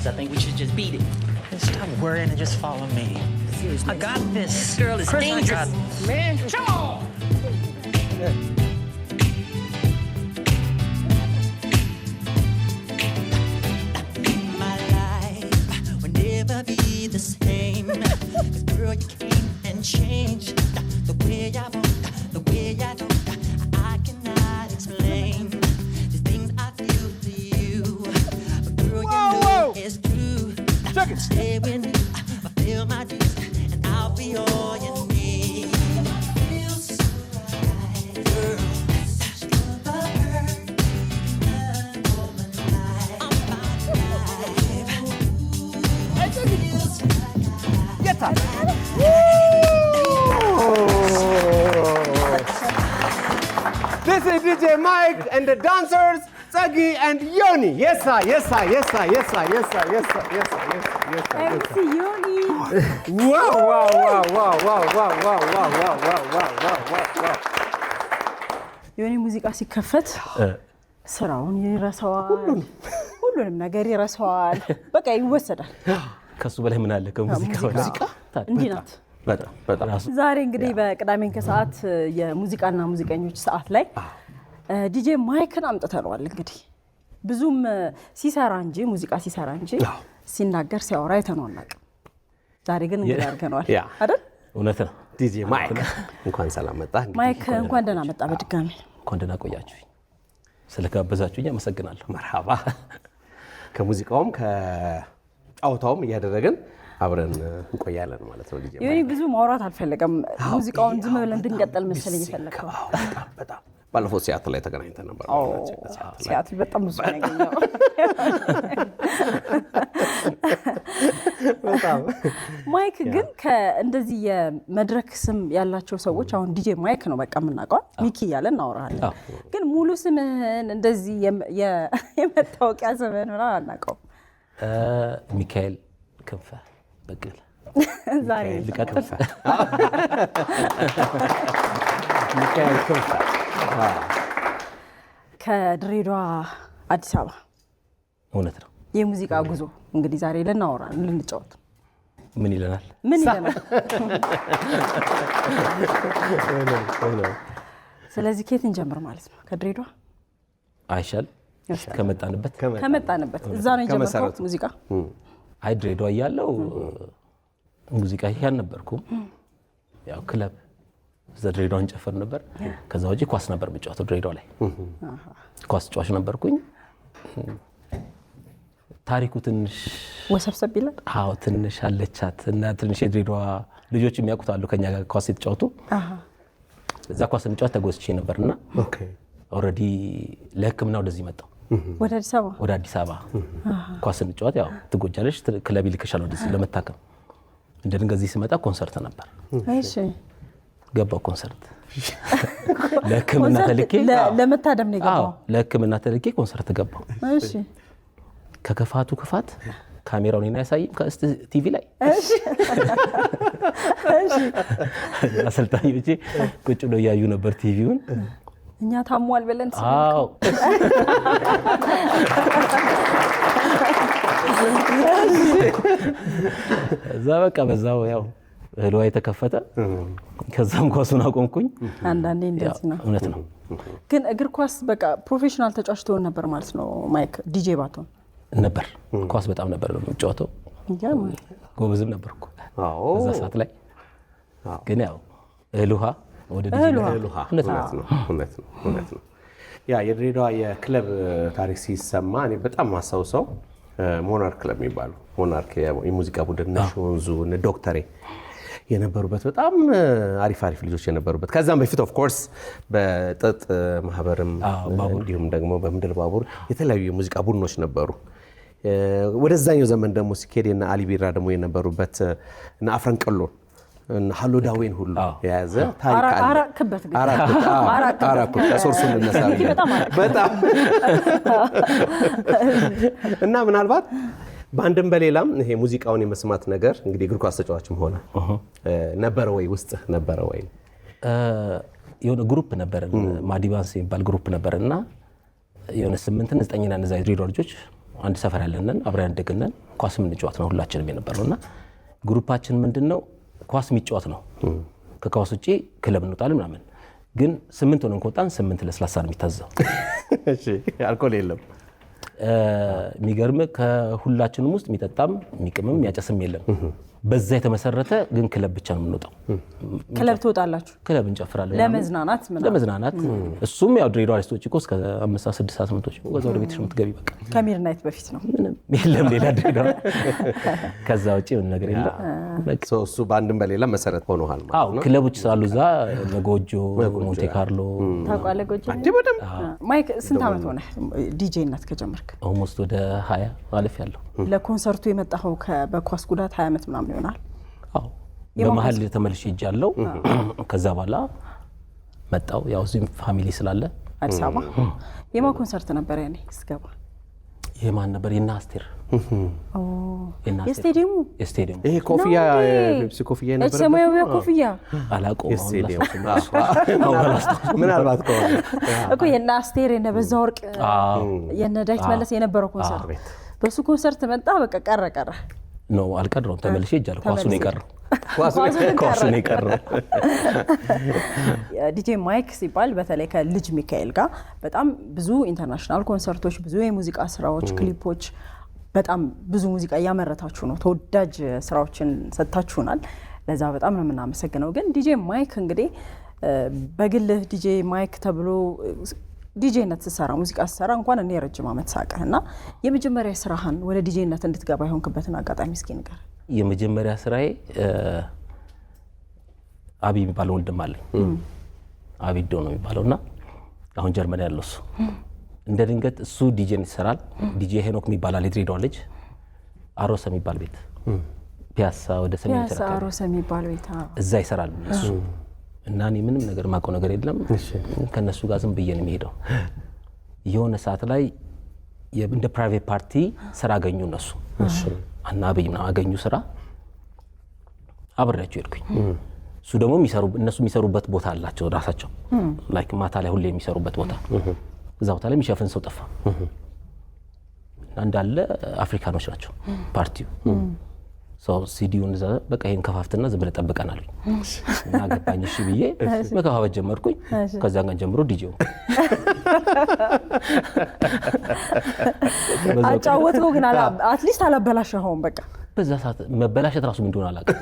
I think we should just beat it. Stop worrying and just follow me. Seriously. I got this. This girl is Chris, dangerous. Man, come on. My life will never be the same. 'Cause girl, you came and changed the way I walk, the way I talk. I cannot explain the things I feel for you. But girl, you know it's true. Stay with me, fulfill my dreams, and I'll be all you need. Feels so right, girl. Such the perfect love of my life. I'm my life. Feels like Get up. This is DJ Mike and the dancers, Tsagi and Yoni. Yes, sir. Yes, sir. Yes, sir. Yes, sir. Yes, sir. Yes, sir. Yes, sir. Yes, sir. Yes, sir. Yes, sir. Yoni. Wow, wow, wow, wow, wow, wow, wow, wow, wow, wow, wow, wow, wow, wow. ዮኒ ሙዚቃ ሲከፈት ስራውን ይረሳዋል፣ ሁሉንም ነገር ይረሳዋል። በቃ ይወሰዳል። ከሱ በላይ ምን አለ ከሙዚቃው? እንዲህ ናት። በጣም ዛሬ እንግዲህ በቅዳሜን ከሰዓት የሙዚቃና ሙዚቀኞች ሰዓት ላይ ዲጄ ማይክን አምጥተነዋል። እንግዲህ ብዙም ሲሰራ እንጂ ሙዚቃ ሲሰራ እንጂ ሲናገር ሲያወራ አይተነው አናውቅም። ዛሬ ግን እንግዲህ አድርገነዋል አይደል? እውነት ነው። ዲጄ ማይክ እንኳን ሰላም መጣ። ማይክ እንኳን ደህና መጣ። በድጋሚ እንኳን ደህና ቆያችሁኝ። ስለጋበዛችሁኝ አመሰግናለሁ። መርሃባ። ከሙዚቃውም ከጫውታውም እያደረግን አብረን እንቆያለን ማለት ነው። ዲጄ ዮኒ ብዙ ማውራት አልፈለገም። ሙዚቃውን ዝም ብለን እንድንቀጥል መሰለኝ የፈለከው። በጣም ባለፈው ሲያትል ላይ ተገናኝተን ነበር። ሲያትል በጣም ብዙ ነገኛው በጣም ማይክ ግን ከእንደዚህ የመድረክ ስም ያላቸው ሰዎች አሁን ዲጄ ማይክ ነው በቃ የምናውቀው። ሚኪ እያለን እናወራለን። ግን ሙሉ ስምህን እንደዚህ የመታወቂያ ስምህን ምናምን አናውቀውም። ሚካኤል ክንፈ በቀለ ዛሬ ልቀጥል። ሚካኤል ክንፈ ከድሬዳዋ አዲስ አበባ እውነት ነው። የሙዚቃ ጉዞ እንግዲህ ዛሬ ልናወራ ልንጫወት ምን ይለናል? ስለዚህ ከየት እንጀምር ማለት ነው? ከድሬዳዋ አይሻል? ከመጣንበት እዛ ነው የጀመረው ሙዚቃ። አይ ድሬዳዋ እያለሁ ሙዚቃ አልነበርኩም። ያው ክለብ ድሬዳዋ እንጨፍር ነበር። ከዛ ወዲህ ኳስ ነበር የምጫወተው ድሬዳዋ ላይ። ኳስ ጫዋች ነበርኩኝ። ታሪኩ ትንሽ ወሰብሰብ ይላል። አዎ ትንሽ አለቻት እና ትንሽ የድሬዳዋ ልጆች የሚያውቁት አሉ ከኛ ጋር ኳስ የተጫወቱ። እዛ ኳስ እንጫወት ተጎስቼ ነበርና ኦልሬዲ ለሕክምና ወደዚህ መጣሁ። ወደ አዲስ አበባ ኳስ እንጫወት ያው ትጎጃለሽ፣ ክለብ ይልክሻል ወደዚህ ለመታከም። እንደ ድንገት እዚህ ስመጣ ኮንሰርት ነበር። እሺ ገባው ኮንሰርት ለሕክምና ተልኬ ለመታደም ነው የገባው። ለሕክምና ተልኬ ኮንሰርት ገባው። እሺ ከከፋቱ ክፋት ካሜራውን እና ያሳይም ከቲቪ ላይ እሺ አሰልጣኞቼ ቁጭ ብለው ያዩ ነበር ቲቪውን። እኛ ታሟል ብለን አዎ እዛ በቃ በዛው ያው ህልዋ የተከፈተ ከዛም ኳሱን አቆምኩኝ። አንዳንዴ እንደዚህ ነው። እውነት ነው። ግን እግር ኳስ በቃ ፕሮፌሽናል ተጫዋች ትሆን ነበር ማለት ነው ማይክ? ዲጄ ባትሆን ነበር ኳስ በጣም ነበር የምጫወተው። ጎበዝም ነበርኩ እዛ ሰዓት ላይ። ግን ያው ህልዋ ወደ ዲጄ ህልዋ እውነት ነው። ያ የድሬዳዋ የክለብ ታሪክ ሲሰማ እኔ በጣም ማስታውሰው ሞናርክ ክለብ የሚባለው ሞናርክ የሙዚቃ ቡድን ነሽ ወንዙ ዶክተሬ የነበሩበት በጣም አሪፍ ልጆች የነበሩበት። ከዛም በፊት ኦፍ ኮርስ በጥጥ ማህበርም እንዲሁም ደግሞ በምድር ባቡር የተለያዩ የሙዚቃ ቡድኖች ነበሩ። ወደዛኛው ዘመን ደግሞ ሲኬድና አሊቢራ ደግሞ የነበሩበት እና አፍረንቀሎ እና ሃሎ ዳዌን ሁሉ የያዘ ታሪክ አለ። አራክበት ከሶርሱ ልነሳ በጣም እና ምናልባት በአንድም በሌላም ይሄ ሙዚቃውን የመስማት ነገር እንግዲህ እግር ኳስ ተጫዋችም ሆነ ነበረ ወይ ውስጥ ነበረ ወይ? የሆነ ግሩፕ ነበር ማዲባንስ የሚባል ግሩፕ ነበርና የሆነ 8 9 እና እነዛ የድሬዳዋ ልጆች አንድ ሰፈር ያለንን አብረን እንደገነን ኳስ የምንጫወት ነው ሁላችንም የነበረውና ግሩፓችን ምንድነው ኳስ የሚጫወት ነው። ከኳስ ውጪ ክለብ እንወጣለን ምናምን። ግን 8 ሆነን ከወጣን 8 ለስላሳ ነው የሚታዘው። እሺ አልኮል የለም። የሚገርም ከሁላችንም ውስጥ የሚጠጣም የሚቅምም የሚያጨስም የለም። በዛ የተመሰረተ ግን ክለብ ብቻ ነው የምንወጣው። ክለብ ትወጣላችሁ? ክለብ እንጨፍራለን ለመዝናናት ምናምን። ለመዝናናት እሱም ያው ድሬዳዋ ስትወጪ እኮ እስከ 5-6 ሰዓት ምትወጪ ወደ ቤትሽ የምትገቢ በቃ ከሚድናይት በፊት ነው። ምንም የለም ሌላ ድሬዳዋ። ከዛ ውጪ ምን ነገር የለም። በቃ እሱ በአንድም በሌላ መሰረት ሆኖሃል ማለት ነው። ክለቦች ስላሉ እዛ ጎጆ፣ ሞንቴ ካርሎ ታውቃለህ? ጎጆ አንቺ በደምብ ማይክ ስንት ዓመት ሆነ ዲጄነት ከጀመርክ? ኦልሞስት ወደ 20 አለፍ ያለው። ለኮንሰርቱ የመጣኸው በኳስ ጉዳት 20 ዓመት ምናምን ይሆናል? አዎ በመሀል ተመልሼ ሄጃለሁ። ከዛ በኋላ መጣው ያው እዚህም ፋሚሊ ስላለ አዲስ አበባ። የማ ኮንሰርት ነበር ያኔ ስገባ? የማን ነበር? የናስቴር የስቴዲየሙ ይሄ ኮፍያ ፔፕሲ ኮፍያ ነበር። ሰማያዊ ኮፍያ አላውቀውም። ምናልባት ከሆነ እኮ የናስቴር የነበዛ ወርቅ የነ ዳዊት መለስ የነበረው ኮንሰርት፣ በሱ ኮንሰርት መጣ። በቃ ቀረ ኖ አልቀረውም። ተመልሼ ሄጃለሁ። ኳሱ ነው የቀረው። ኳሱ ነው የቀረው። ዲጄ ማይክ ሲባል በተለይ ከልጅ ሚካኤል ጋር በጣም ብዙ ኢንተርናሽናል ኮንሰርቶች፣ ብዙ የሙዚቃ ስራዎች፣ ክሊፖች፣ በጣም ብዙ ሙዚቃ እያመረታችሁ ነው። ተወዳጅ ስራዎችን ሰጥታችሁናል። ለዛ በጣም ነው የምናመሰግነው። ግን ዲጄ ማይክ እንግዲህ በግልህ ዲጄ ማይክ ተብሎ ዲጄነት ስትሰራ ሙዚቃ ስትሰራ እንኳን እኔ ረጅም ዓመት ሳቀህ እና የመጀመሪያ ስራህን ወደ ዲጄነት እንድትገባ የሆንክበትን አጋጣሚ እስኪ ንገር። የመጀመሪያ ስራዬ አቢ የሚባለው ወንድም አለኝ። አቢዶ ነው የሚባለውና አሁን ጀርመን ያለው እሱ እንደ ድንገት እሱ ዲጄን ይሰራል። ዲጄ ሄኖክ የሚባል የድሬዳዋ ልጅ አሮሰ የሚባል ቤት ፒያሳ ወደ ሰሜን ፒያሳ አሮሰ የሚባል ቤት እዛ ይሰራል እሱ እና እኔ ምንም ነገር ማውቀው ነገር የለም። ከነሱ ጋር ዝም ብዬ ነው የሚሄደው። የሆነ ሰዓት ላይ እንደ ፕራይቬት ፓርቲ ስራ አገኙ እነሱ እና አብይ ምናምን አገኙ ስራ። አብሬያቸው ሄድኩኝ። እሱ ደግሞ እነሱ የሚሰሩበት ቦታ አላቸው ራሳቸው፣ ላይክ ማታ ላይ ሁሌ የሚሰሩበት ቦታ። እዛ ቦታ ላይ የሚሸፍን ሰው ጠፋ እና እንዳለ አፍሪካኖች ናቸው ፓርቲው። ሰው ሲዲውን እዛ በቃ ይሄን ከፋፍትና ዝም ብለህ ጠብቀን አሉኝ እና ገባኝ። እሺ ብዬ መከፋፈት ጀመርኩኝ። ከዛ ቀን ጀምሮ ዲጄው አጫወትከው። ግን አትሊስት አላበላሸኸውም። በቃ በዛ ሰዓት መበላሸት ራሱ ምን እንደሆነ አላውቅም።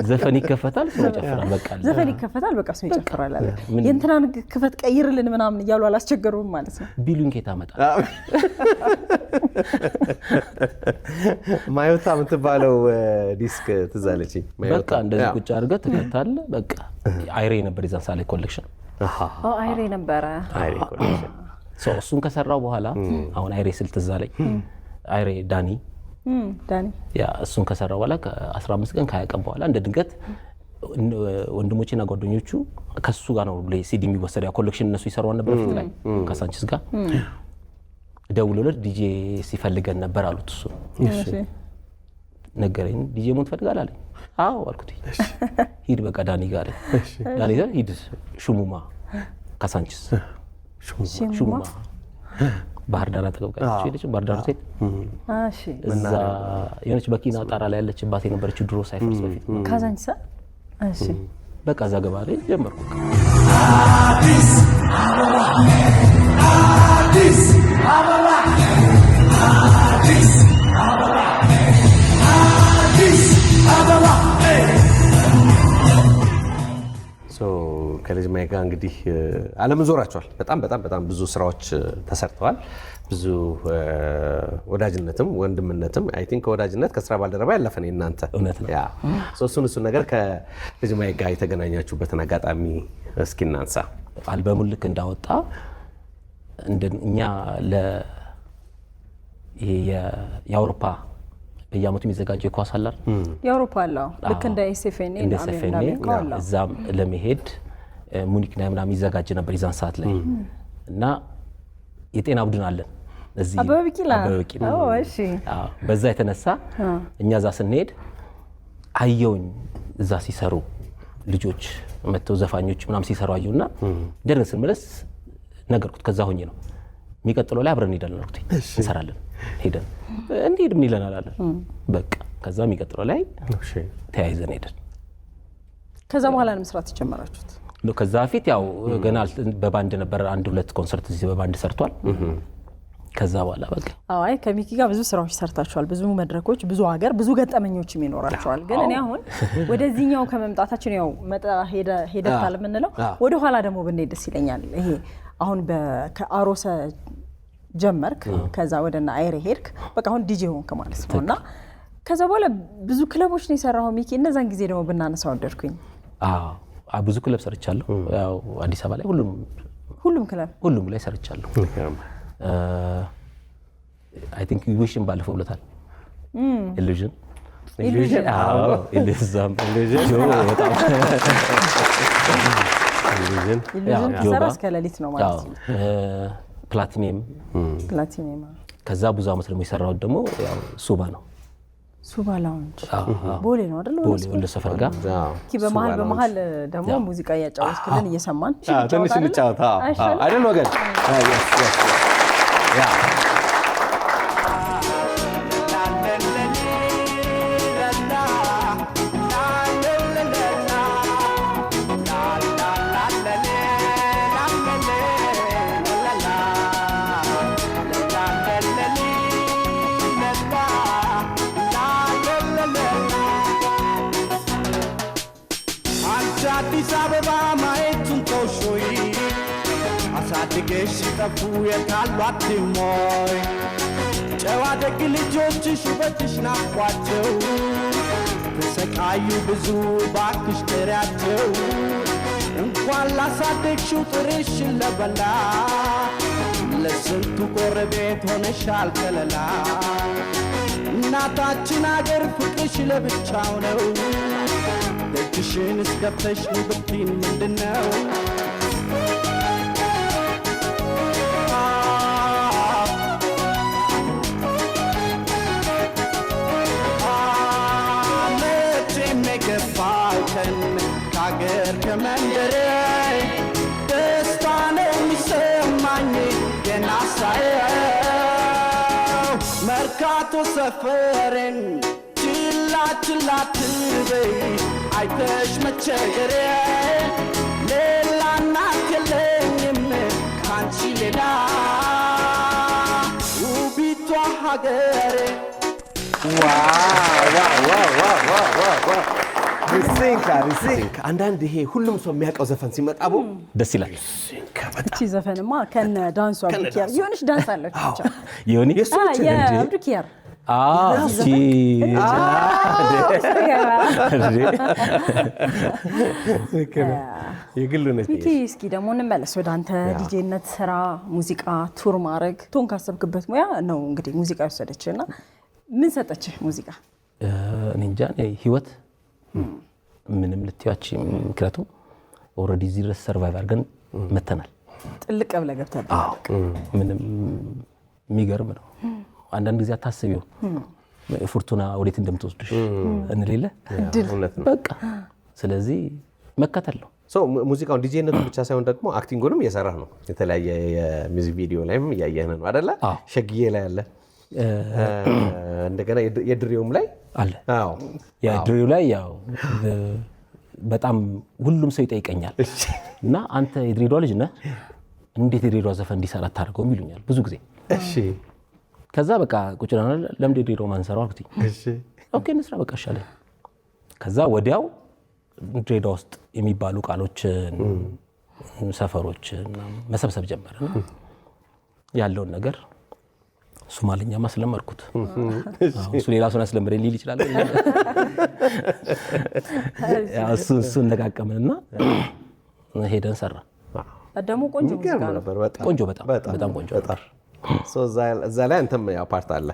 ዘፈን ይከፈታል፣ ሰው ይጨፍራል። በቃ ዘፈን ይከፈታል፣ በቃ ሰው ይጨፍራል አለ። የእንትናን ክፈት ቀይርልን ምናምን እያሉ አላስቸገሩም ማለት ነው። ቢሉኝ ከየት አመጣ ማዮታ የምትባለው ዲስክ ትዝ አለችኝ። በቃ እንደዚህ ቁጭ አድርገህ ትከታለህ። በቃ አይሬ ነበር የዛን ሳለ ኮሌክሽን። አይሬ ነበረ ኮሌክሽን። እሱን ከሰራው በኋላ አሁን አይሬ ስል ትዝ አለኝ። አይሬ ዳኒ ያ እሱን ከሰራው በኋላ ከ15 ቀን ከ20 ቀን በኋላ እንደ ድንገት ወንድሞቼና ጓደኞቹ ከሱ ጋር ነው ሲዲ የሚወሰደው። ኮሌክሽን እነሱ ይሰራው ነበር ፊት ላይ ከሳንቺስ ጋር ደውሎለት ዲጄ ሲፈልገን ነበር አሉት። እሱ ነገረኝ። ዲጄ ሞን ትፈልጋለህ አለኝ። አዎ አልኩት። ሂድ በቃ ዳኒ ጋር ሂድ ሹሙማ ከሳንቺስ ሹሙማ ባህር ዳር አጠገብ ጋር ሄደች። ባህር ዳር ሴት እዛ የሆነች በኪና ጣራ ላይ ያለችባት የነበረችው ድሮ ሳይፈርስ በፊት ካዛንቺስ። እሺ በቃ እዛ ገባ ላይ ጀመርኩ። ከልጅ ማይክ ጋር እንግዲህ ዓለም ዞራቸዋል። በጣም ብዙ ስራዎች ተሰርተዋል። ብዙ ወዳጅነትም ወንድምነትም አይ ቲንክ ከወዳጅነት ከስራ ባልደረባ ያለፈ ነው እናንተ። እውነት ነው። ያ እሱን ነገር ከልጅ ማይክ ጋር የተገናኛችሁበትን አጋጣሚ እስኪ እናንሳ። አልበሙን ልክ እንዳወጣ እኛ የአውሮፓ በየዓመቱ የሚዘጋጀው ኳስ አለ የአውሮፓ አለው ልክ እንደ ኤስኤፍኤን እዛም ለመሄድ ሙኒክ ላይ ምናምን ይዘጋጅ ነበር የዛን ሰዓት ላይ እና የጤና ቡድን አለን እዚህ አበበ ቢቂላ። እሺ በዛ የተነሳ እኛ እዛ ስንሄድ አየውኝ እዛ ሲሰሩ ልጆች መተው ዘፋኞች ምናምን ሲሰሩ አየውና ደረስን መለስ ነገርኩት። ከዛ ሆኜ ነው የሚቀጥለው ላይ አብረን ሄደን አልኩት እንሰራለን ሄደን እንዴት ምን ይለናል አለ በቃ ከዛ የሚቀጥለው ላይ ተያይዘን ሄደን ከዛ በኋላ ነው መስራት የጀመራችሁት ነው ከዛ ፊት ያው ገና በባንድ ነበር አንድ ሁለት ኮንሰርት እዚህ በባንድ ሰርቷል ከዛ በኋላ በቃ አይ ከሚኪ ጋር ብዙ ስራዎች ሰርታችኋል ብዙ መድረኮች ብዙ ሀገር ብዙ ገጠመኞችም ይኖራችኋል ግን እኔ አሁን ወደዚህኛው ከመምጣታችን ያው መጣ ሄደታል ምንለው ወደ ኋላ ደግሞ ብንሄድ ደስ ይለኛል ይሄ አሁን ከአሮሰ ጀመርክ ከዛ ወደና አይሬ ሄድክ በቃ አሁን ዲጄ ሆንክ ማለት ነውና ከዛ በኋላ ብዙ ክለቦች ነው የሰራው ሚኪ እነዛን ጊዜ ደግሞ ብናነሳው ወደድኩኝ ብዙ ክለብ ሰርቻለሁ ያው አዲስ አበባ ላይ ሁሉም ላይ ሰርቻለሁ I think Illusion ባለፈው ብለታል Illusion Illusion በጣም Illusion ሰራስ ከሌሊት ነው ማለት ነው ፕላቲኒየም ከዛ ብዙ አመት ደግሞ የሰራው ደግሞ ያው ሱባ ነው ሱባ ላውንጅ ቦሌ ነው አይደል ወደ ሰፈር ጋር ኪ በመሃል ደግሞ ሙዚቃ ያጫወትክልን እየሰማን ትንሽ እንጫወታ አይደል ወገን ያ አዲስ አበባ ማየቱን ተውሾይ አሳድገሽ ሲጠፉ የታሏት ሞይ ጨዋ ደግ ልጆችሽ ውበትሽ ናፍቋቸው ተሰቃዩ ብዙ ባክሽ ጥሪያቸው እንኳን ላሳደግሽው ጥርሽን ለበላ ለስንቱ ጎረቤት ሆነሻል ከለላ እናታችን አገር ፍቅርሽ ለብቻው ነው ደጅሽን እስከፍተሽ ብትይን ምንድነው መቼም የገባው ቀን ከአገር ከመንደሬ ደስታ ነው የሚሰማኝ ገና ሳየው መርካቶ ሰፈሬን ችላ ትበይ አይተሽ መቸገሬ ሌላ እናት የለኝም ካንቺ ሌላ ውቢቷ ሀገሬ አንዳንድ ይሄ ሁሉም ሰው የሚያውቀው ዘፈን ሲመጣ ደስ ይላል እቺ ዘፈንማ ከነ ዳንሷ አብዱኪያር የሆነች ዳንስ አለች ብቻ ይሁን የአብዱኪያር የግሉ ነች ሚኪ እስኪ ደግሞ እንመለስ ወደ አንተ ዲጄነት ስራ ሙዚቃ ቱር ማድረግ ቶን ካሰብክበት ሙያ ነው እንግዲህ ሙዚቃ ወሰደችና ምን ሰጠችህ ሙዚቃ እኔ እንጃ ህይወት ምንም ልትያች ምክንያቱም ኦልሬዲ እዚህ ድረስ ሰርቫይቭ አድርገን መተናል ጥልቅ ብለህ ገብተህ ምንም የሚገርም ነው አንዳንድ ጊዜ አታስቢው ፉርቱና ወዴት እንደምትወስድሽ እንሌለ በቃ ስለዚህ መከተል ነው ሙዚቃውን ዲጄነቱ ብቻ ሳይሆን ደግሞ አክቲንጉንም እየሰራህ ነው የተለያየ የሚውዚክ ቪዲዮ ላይም እያየህ ነው አይደለ ሸግዬ ላይ አለ እንደገና የድሬውም ላይ አለ አዎ የድሬው ላይ ያው በጣም ሁሉም ሰው ይጠይቀኛል እና አንተ የድሬዳዋ ልጅ ነህ እንዴት የድሬዳዋ ዘፈን እንዲሰራ ታደርገው ይሉኛል ብዙ ጊዜ እሺ ከዛ በቃ ቁጭና ለምንድን ድሬዳዋ ማንሰራው አልኩት እሺ ኦኬ እንስራ በቃ ይሻላል ከዛ ወዲያው ድሬዳዋ ውስጥ የሚባሉ ቃሎችን ሰፈሮችን መሰብሰብ ጀመረና ያለውን ነገር ሶማሊኛ ማስለመርኩት እሱ ሌላ ሰው ያስለምረኝ ሊል ይችላል እሱ ነቃቀምንና ሄደን ሰራ ደግሞ ቆንጆ ሙዚቃ ነበር ቆንጆ በጣም ቆንጆ ነበር እዛ ላይ አንተም ያው ፓርት አለ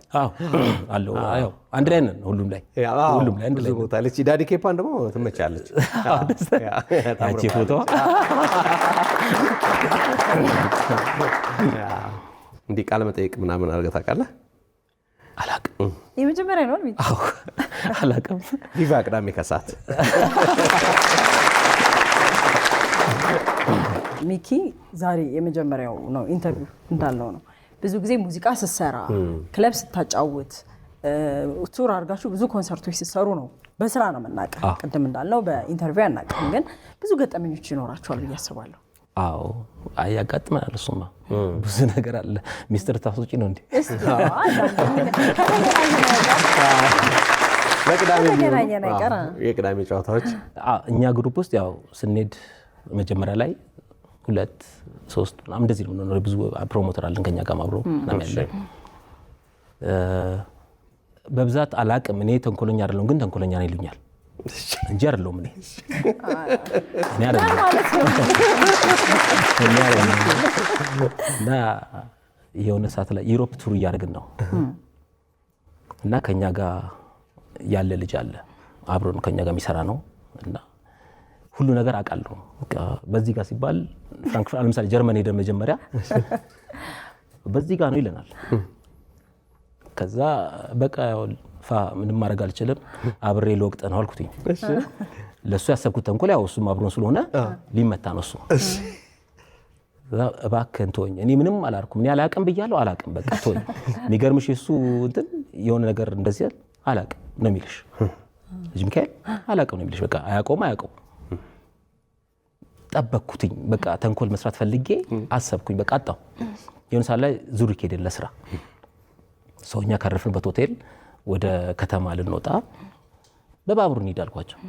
አለው አዎ አንድ ላይ ነን ሁሉም ላይ አንድ ላይ ቦታ ለቺ ዳዲ ኬፓን ደግሞ ትመቻለች ያቺ ፎቶ እንዲህ ቃል መጠየቅ ምናምን አድርገህ ታውቃለህ አላውቅም የመጀመሪያ ነው አይደል አዎ አላውቅም ቪቫ ቅዳሜ ከሰዓት ሚኪ ዛሬ የመጀመሪያው ነው ኢንተርቪው እንዳለው ነው ብዙ ጊዜ ሙዚቃ ስትሰራ ክለብ ስታጫውት ቱር አድርጋችሁ ብዙ ኮንሰርቶች ስትሰሩ ነው በስራ ነው የምናውቀው። ቅድም እንዳልነው በኢንተርቪው አናውቅም፣ ግን ብዙ ገጠመኞች ይኖራቸዋል ብዬ አስባለሁ። አዎ ያጋጥመናል። እሱማ ብዙ ነገር አለ። ሚስጥር ታስወጪ ነው እንዴ? የቅዳሜ ጨዋታዎች እኛ ግሩፕ ውስጥ ያው ስንሄድ መጀመሪያ ላይ 2 3 ምናምን እንደዚህ ነው። ብዙ ፕሮሞተር አለን ከኛ ጋር አብሮ ምናምን ያለ በብዛት አላቅም። እኔ ተንኮለኛ አይደለሁም፣ ግን ተንኮለኛ ነው ይሉኛል እንጂ አይደለሁም። እኔ አይደለሁም እና የሆነ ሰዓት ላይ ዩሮፕ ቱር እያደረግን ነው እና ከኛ ጋር ያለ ልጅ አለ አብሮን ከኛ ጋር የሚሰራ ነው እና ሁሉ ነገር አውቃለሁ። በዚህ ጋር ሲባል ፍራንክፈርት ለምሳሌ ጀርመን ሄደን መጀመሪያ በዚህ ጋር ነው ይለናል። ከዛ በቃ ምንም ማድረግ አልችልም አብሬ ለወቅት ነው አልኩትኝ። ለሱ ያሰብኩት ተንኮል ያው እሱም አብሮን ስለሆነ ሊመታ ነው እሱ። እባክህን ተወኝ፣ እኔ ምንም አላልኩም፣ እኔ አላቅም ብያለሁ፣ አላቅም በቃ ተወኝ። የሚገርምሽ እሱ እንትን የሆነ ነገር እንደዚህ አላቅም ነው የሚልሽ ልጅ ሚካኤል አላቅም ነው የሚልሽ። በቃ አያውቀውም። ጠበቅኩትኝ በቃ ተንኮል መስራት ፈልጌ አሰብኩኝ። በቃ አጣሁ። የሆነ ሰዓት ላይ ዙሪክ ሄደን ለስራ ሰውኛ ካረፍንበት ሆቴል ወደ ከተማ ልንወጣ በባቡር እንሂድ አልኳቸው።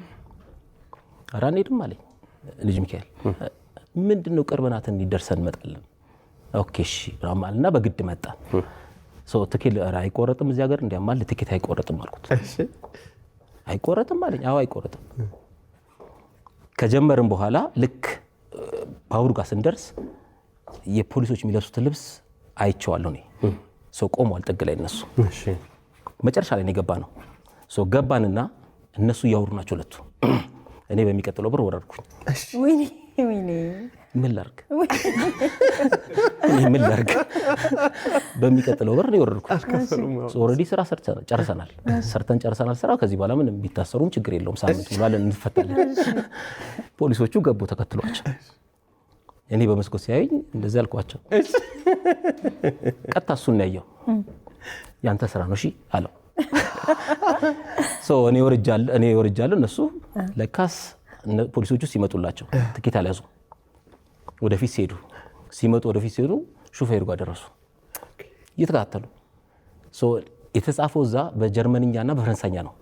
ኧረ አንሄድም አለኝ ልጅ ሚካኤል። ምንድነው ቅርብ ናት እንዲደርሰን እንመጣለን። ኦኬ እሺ እና በግድ መጣን። ትኬት አይቆረጥም እዚህ ሀገር እንዲያማል ትኬት አይቆረጥም አልኩት። አይቆረጥም አለኝ። አዎ አይቆረጥም። ከጀመርን በኋላ ልክ ባቡር ጋር ስንደርስ የፖሊሶች የሚለብሱት ልብስ አይቼዋለሁ እኔ። ቆሟል ጥግ ላይ እነሱ። መጨረሻ ላይ የገባ ነው። ገባንና እነሱ እያወሩ ናቸው ሁለቱ። እኔ በሚቀጥለው ብር ወረድኩኝ። ምን ላድርግ በሚቀጥለው ብር ወረድኩኝ። ኦልሬዲ ስራ ሰርተን ጨርሰናል ስራ። ከዚህ በኋላ ምንም ቢታሰሩም ችግር የለውም፣ ሳምንት ብሏል እንፈታለን። ፖሊሶቹ ገቡ ተከትሏቸው። እኔ በመስኮት ሲያዩኝ እንደዚህ አልኳቸው። ቀጥታ እሱን ነው ያየው። ያንተ ስራ ነው እሺ አለው። እኔ ወርጃለሁ። እነሱ ለካስ ፖሊሶቹ ሲመጡላቸው ትኬት አልያዙ። ወደፊት ሲሄዱ ሹፌሩ ጋር ደረሱ እየተከታተሉ። የተጻፈው እዛ በጀርመንኛና በፈረንሳይኛ ነው።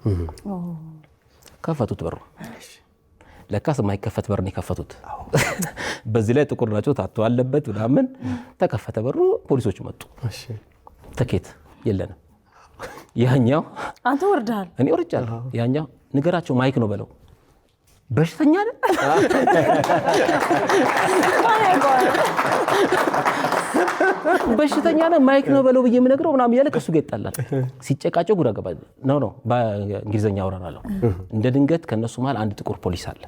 ከፈቱት በሩ። ለካስ የማይከፈት በር ነው የከፈቱት። በዚህ ላይ ጥቁር ናቸው ታቶ አለበት ምናምን። ተከፈተ በሩ። ፖሊሶቹ መጡ። ትኬት የለንም። ያኛው አንተ ወርደሃል፣ እኔ ወርጃለሁ። ያኛው ንገራቸው ማይክ ነው በለው። በሽተኛ ነህ በሽተኛ ነህ ማይክ ነው በለው ብዬ የምነግረው ምናምን እያለ ከሱ ጋር ይጣላል። ሲጨቃጨው ጉራ ገባ። ነው በእንግሊዝኛ አወራናለሁ። እንደ ድንገት ከነሱ መሃል አንድ ጥቁር ፖሊስ አለ።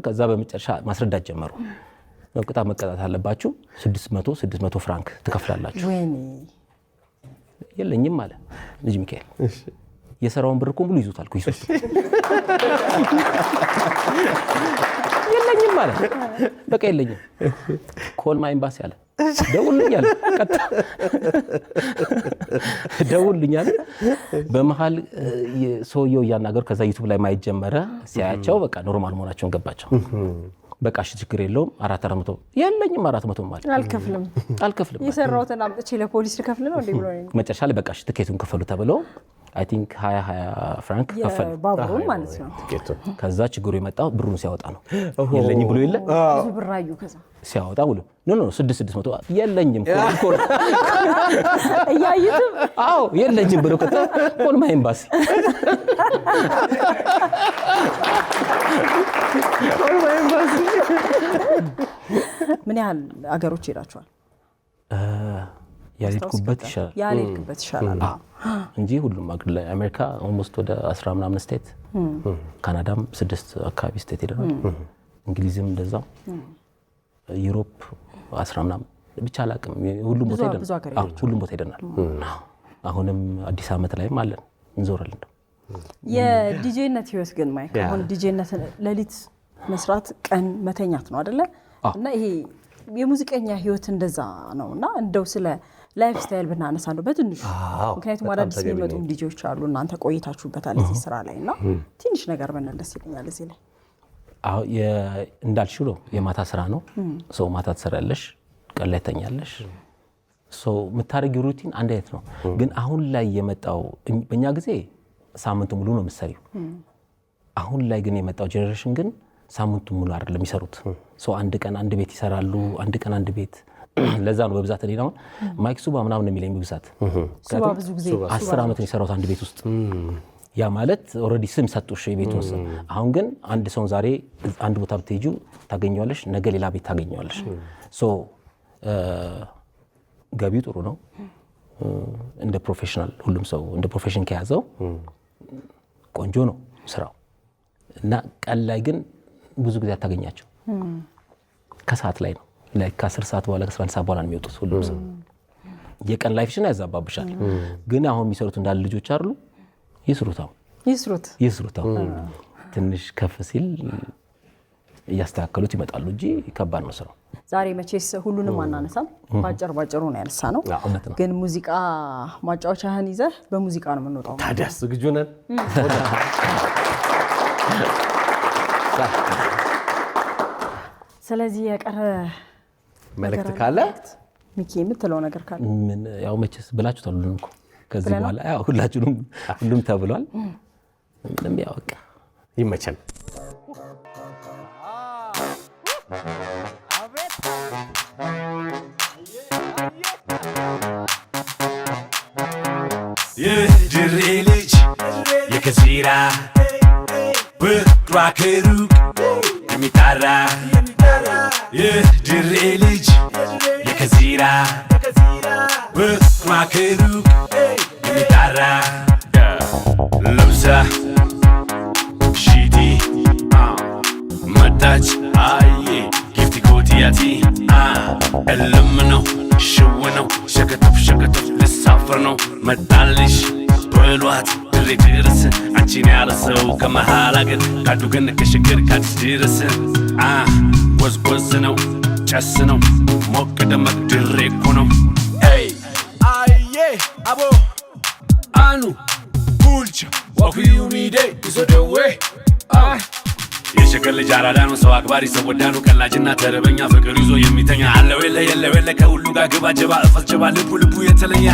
ከዛ በመጨረሻ ማስረዳት ጀመሩ። ቅጣት መቀጣት አለባችሁ፣ 600 ፍራንክ ትከፍላላችሁ። የለኝም አለ ልጅ ሚካኤል። የሰራውን ብር እኮ ሙሉ ይዞታል ኩይስ ውስጥ። የለኝም አለ በቃ የለኝም። ኮል ማይ ኤምባሲ አለ። ደውልልኝ አለ። ቀጥታ ደውልልኝ አለ። በመሃል ሰውየው እያናገሩ ከዛ ዩቲዩብ ላይ ማየት ጀመረ። ሲያያቸው በቃ ኖርማል መሆናቸውን ገባቸው። በቃ እሺ ችግር የለውም 400 የለኝም 400 ማለት አልከፍልም የሰራውትን አምጥቼ ለፖሊስ ልከፍል ነው እንዴ ብሎ መጨረሻ ላይ በቃ እሺ ትኬቱን ከፈሉ ተብሎ አይ ቲንክ 20 ፍራንክ ከፈሉ ባቡሩን ማለት ነው። ከዛ ችግሩ የመጣው ብሩን ሲያወጣ ነው። የለኝም ብሎ የለ ብዙ ብር አዩ። ከዛ ሲያወጣ ብሎ ኖ 600 የለኝም ኮል እያዩትም አዎ የለኝም ብሎ ኮል ማይ ኤምባሲ ምን ያህል አገሮች ሄዳችኋል? ያልሄድኩበት ይሻላል እንጂ ሁሉም አገር ላይ አሜሪካ ኦልሞስት ወደ 10 ምናምን ስቴት፣ ካናዳም 6 አካባቢ ስቴት ሄደናል። እንግሊዝም እንደዛው፣ ዩሮፕ 10 ምናምን ብቻ አላውቅም። ሁሉም ቦታ ሄደናል። አሁንም አዲስ ዓመት ላይም አለን እንዞራለን። የዲጄነት ህይወት ግን ማይክ አሁን ዲጄነት ሌሊት መስራት ቀን መተኛት ነው አይደለ? እና ይሄ የሙዚቀኛ ህይወት እንደዛ ነውና እንደው ስለ ላይፍ ስታይል ብናነሳ ነው በትንሹ ምክንያቱም አዳዲስ የሚመጡ ዲጂዎች አሉ እናንተ ቆይታችሁበታል እዚህ ስራ ላይና ትንሽ ነገር በእናንተስ ይለኛል እዚህ ላይ አዎ እንዳልሽው ነው የማታ ስራ ነው ሰው ማታ ትሰራለሽ ቀን ላይ ተኛለሽ ሰው የምታረጊው ሩቲን አንድ አይነት ነው ግን አሁን ላይ የመጣው በእኛ ጊዜ ሳምንቱ ሙሉ ነው የምትሰሪው አሁን ላይ ግን የመጣው ጄነሬሽን ግን ሳምንቱ ሙሉ አይደለም የሚሰሩት ሰው አንድ ቀን አንድ ቤት ይሰራሉ አንድ ቀን አንድ ቤት ለዛ ነው በብዛት እኔናው ማይክ ሱባ ምናምን የሚለኝ በብዛት ሱባ ብዙ ጊዜ 10 አመት ነው የሰራው አንድ ቤት ውስጥ ያ ማለት ኦሬዲ ስም ሰጥቶሽ የቤቱን ስም አሁን ግን አንድ ሰው ዛሬ አንድ ቦታ ብትሄጂው ታገኘዋለሽ ነገ ሌላ ቤት ታገኘዋለሽ ሶ ገቢው ጥሩ ነው እንደ ፕሮፌሽናል ሁሉም ሰው እንደ ፕሮፌሽን ከያዘው ቆንጆ ነው ስራው እና ቀን ላይ ግን ብዙ ጊዜ አታገኛቸው ከሰዓት ላይ ነው ላይክ ከ10 ሰዓት በኋላ ከ11 ሰዓት በኋላ ነው የሚወጡት ሁሉም ሰው የቀን ላይፍሽን ያዛባብሻል ግን አሁን የሚሰሩት እንዳለ ልጆች አይደሉ ይስሩታው ትንሽ ከፍ ሲል እያስተካከሉት ይመጣሉ እንጂ ከባድ ነው ስራው ዛሬ መቼስ ሁሉንም አናነሳም ባጭሩ ነው ያነሳነው ግን ሙዚቃ ማጫወቻህን ይዘህ በሙዚቃ ነው የምንወጣው ታዲያ ዝግጁ ነን ስለዚህ የቀረ መልእክት ካለ ሚኪ የምትለው ነገር ካለ ምን ያው መቼስ ብላችሁታል ሁሉንም እኮ ከዚህ በኋላ ያው ሁሉም ተብሏል ምንም ያው በቃ ይመቸን የድሬ ልጅ የከዚራ ብጥሯ ከሩቅ የሚጣራ የድሬ ልጅ የከዚራ ብጥሯ ከሩቅ የሚጣራ ለብሳ ሺቲ መጣች አዬ ጊፍቲ ኮቲያቲ እልም ነው ሽው ነው ሸከተፍ ልሳፍር ነው መጣልሽ በሏት ድሬ ድረስ አንቺን ያለ ሰው ከመሃል አገር ካዱ ገን ከሽግር ካዲስ ድረስ ጎዝጎዝ ነው ጨስ ነው ሞቅ ደመቅ ድሬ እኮ ነው አዬ አቦ አኑ ቡልቻ ዋኩዩ ሚዴ ይዞደዌ የሸገር ልጅ አራዳ ነው ሰው አክባሪ ሰው ወዳኑ ቀላጅና ተረበኛ ፍቅር ይዞ የሚተኛ አለው የለ ከሁሉ ጋር ግባ ጀባ እፈስ ጀባ ልቡ የተለየ